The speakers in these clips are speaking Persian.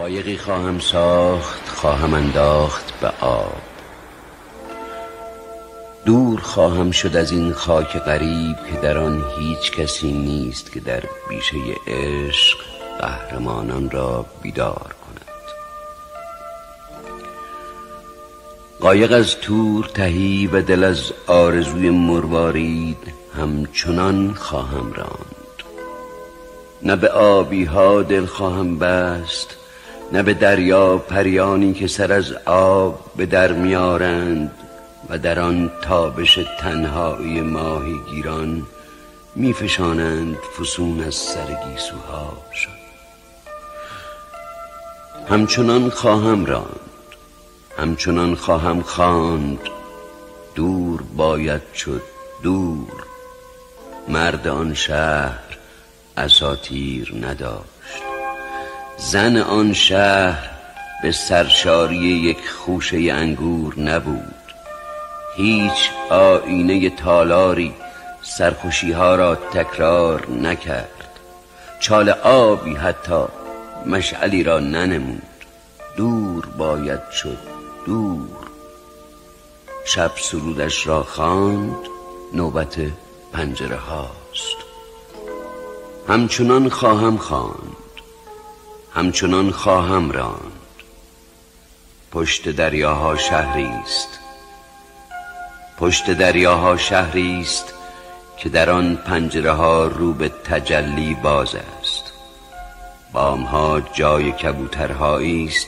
قایقی خواهم ساخت، خواهم انداخت به آب. دور خواهم شد از این خاک غریب که در آن هیچ کسی نیست که در بیشه عشق قهرمانان را بیدار کند. قایق از تور تهی و دل از آرزوی مروارید همچنان خواهم راند. نه به آبی ها دل خواهم بست، نه به دریا پریانی که سر از آب به در میارند و در آن تابش تنهایی ماهیگیران میفشانند فسون از سر گیسوهاشان. همچنان خواهم راند، همچنان خواهم خواند. دور باید شد دور. مرد آن شهر اساطیر نداشت. زن آن شهر به سرشاری یک خوشه انگور نبود. هیچ آینه تالاری سرخوشی ها را تکرار نکرد. چال آبی حتی مشعلی را ننمود. دور باید شد دور. شب سرودش را خواند، نوبت پنجره هاست. همچنان خواهم خواند، همچنان خواهم راند. پشت دریاها شهری است، پشت دریاها شهری است که در آن پنجره ها رو به تجلی باز است. بامها جای کبوترهایی است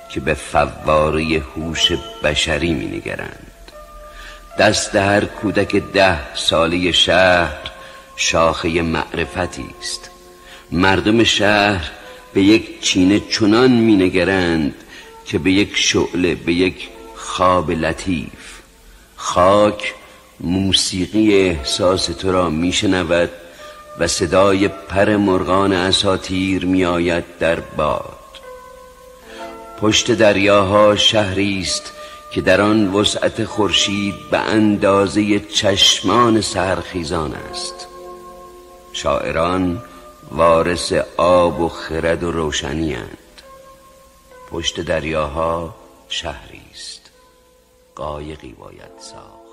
که به فواره هوش بشری می نگرند. دست هر کودک 10 ساله شهر شاخه معرفتی است. مردم شهر به یک چینه چنان می نگرند که به یک شعله، به یک خواب لطیف. خاک موسیقی احساس تو را می شنود و صدای پر مرغان اساطیر می آید در باد. پشت دریاها شهری است که در آن وسعت خورشید به اندازه چشمان سحرخیزان است. شاعران وارث آب و خرد و روشنی اند. پشت دریاها شهری است، قایقی باید ساخت.